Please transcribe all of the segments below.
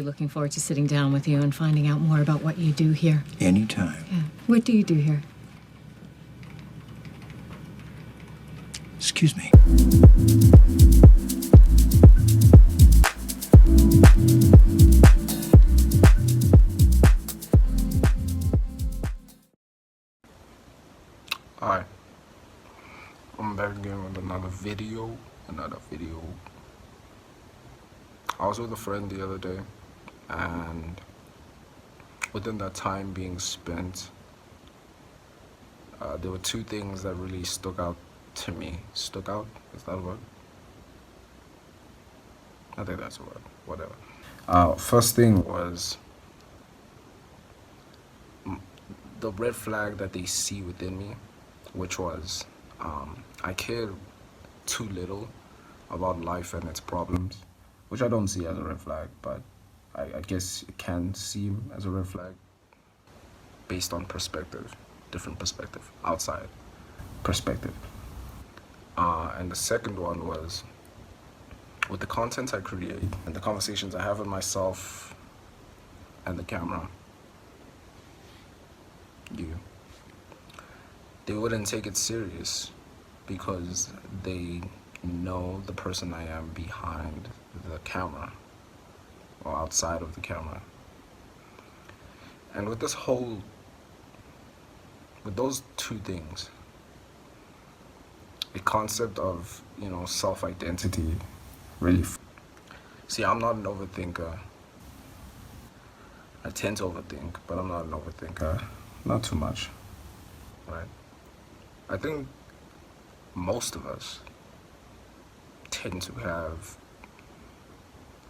looking forward to sitting down with you and finding out more about what you do here. Anytime. Yeah. What do you do here? Excuse me. Hi, I'm back again with another video. I was with a friend the other day, and within that time being spent, there were two things that really stuck out to me. Stuck out? Is that a word? I think that's a word. Whatever. First thing was the red flag that they see within me, which was I cared too little about life and its problems, which I don't see as a red flag, but I guess it can seem as a red flag based on perspective, different perspective, outside perspective. And the second one was with the content I create and the conversations I have with myself and the camera, they wouldn't take it serious because they know the person I am behind the camera or outside of the camera. And with those two things, the concept of, self-identity really. See, I'm not an overthinker. I tend to overthink, but I'm not an overthinker. Not too much, right? I think most of us tend to have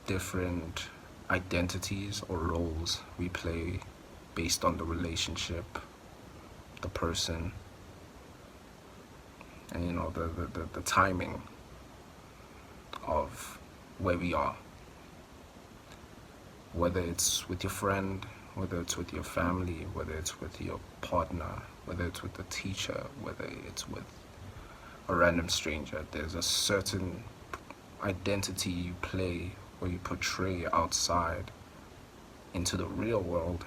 different identities or roles we play based on the relationship, the person, and the timing of where we are. Whether it's with your friend, whether it's with your family, whether it's with your partner, whether it's with a teacher, whether it's with a random stranger, there's a certain identity you play or you portray outside into the real world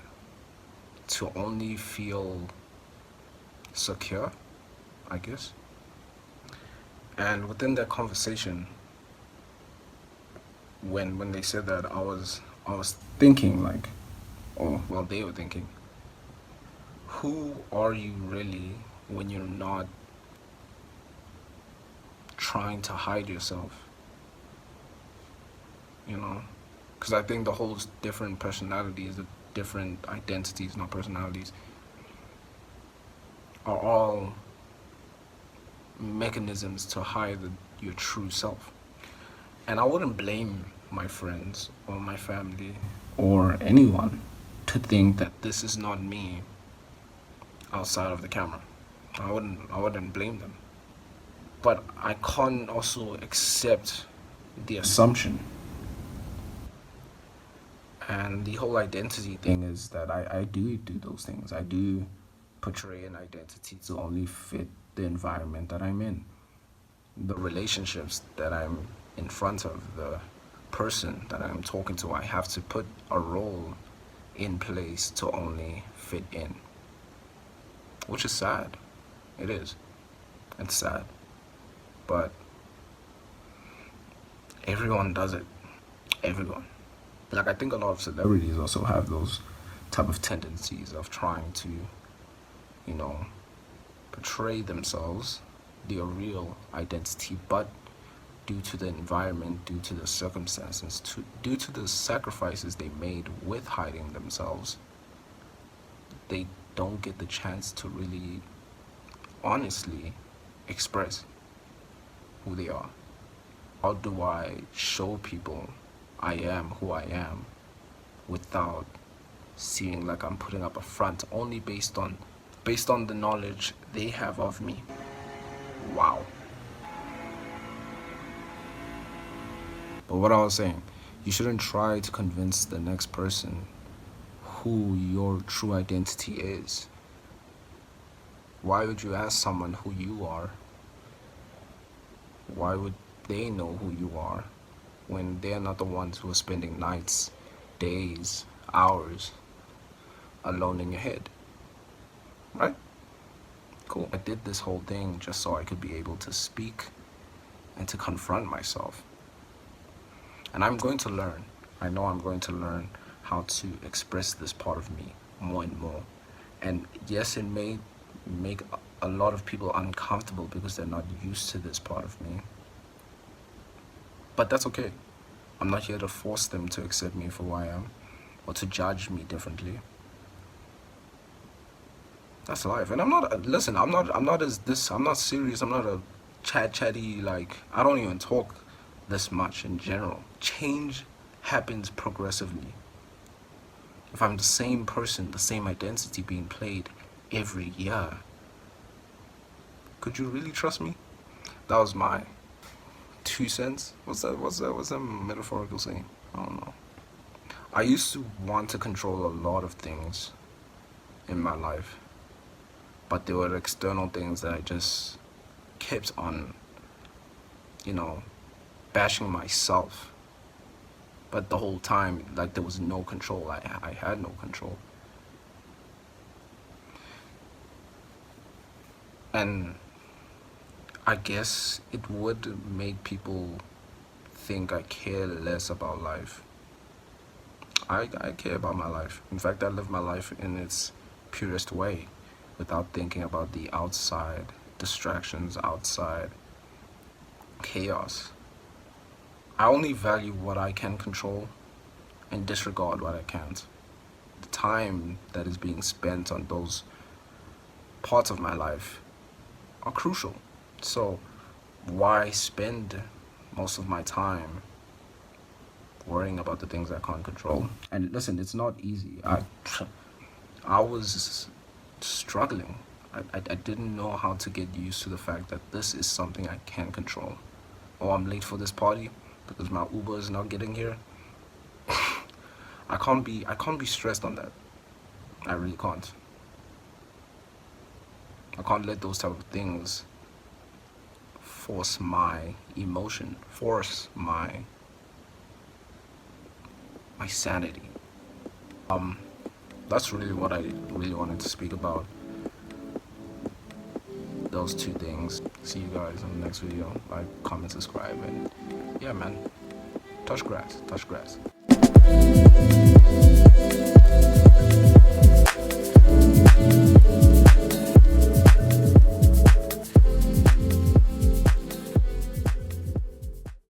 to only feel secure, I guess. And within that conversation, when they said that, I was thinking they were thinking, who are you really when you're not trying to hide yourself? Because I think the whole different personalities, the different identities, not personalities, are all mechanisms to hide your true self. And I wouldn't blame my friends or my family or anyone to think that this is not me outside of the camera. I wouldn't blame them. But I can't also accept the assumption. And the whole identity thing is that I do those things. I do portray an identity to only fit the environment that I'm in, the relationships that I'm in front of, the person that I'm talking to. I have to put a role in place to only fit in, which is sad. It is. It's sad. But everyone does it. Everyone. Like, I think a lot of celebrities also have those type of tendencies of trying to, portray themselves, their real identity, but due to the environment, due to the circumstances, due to the sacrifices they made with hiding themselves, they don't get the chance to really honestly express who they are. How do I show people I am who I am without seeming like I'm putting up a front only based on the knowledge they have of me? Wow. But what I was saying, you shouldn't try to convince the next person who your true identity is. Why would you ask someone who you are? Why would they know who you are when they're not the ones who are spending nights days, hours alone in your head, right? Cool. I did this whole thing just so I could be able to speak and to confront myself. And I'm going to learn. I know I'm going to learn how to express this part of me more and more. And yes, it may make a lot of people uncomfortable because they're not used to this part of me. But that's okay. I'm not here to force them to accept me for who I am or to judge me differently. That's life. And I'm not, listen, I'm not serious. I'm not a chatty, like, I don't even talk this much in general. Change happens progressively. If I'm the same person, the same identity being played every year, could you really trust me? That was my 2 cents. What's that metaphorical saying? I don't know. I used to want to control a lot of things in my life, but there were external things that I just kept on, bashing myself. But the whole time, like, there was no control. I had no control. And I guess it would make people think I care less about life. I care about my life. In fact, I live my life in its purest way without thinking about the outside distractions, outside chaos. I only value what I can control and disregard what I can't. The time that is being spent on those parts of my life are crucial. So why spend most of my time worrying about the things I can't control? And listen, it's not easy. I was struggling. I didn't know how to get used to the fact that this is something I can control. Oh, I'm late for this party because my Uber is not getting here. I can't be stressed on that. I really can't. I can't let those type of things force my emotion, force my sanity. That's really what I really wanted to speak about. Those 2 things. See you guys in the next video. Like, comment, subscribe, and yeah, man, touch grass.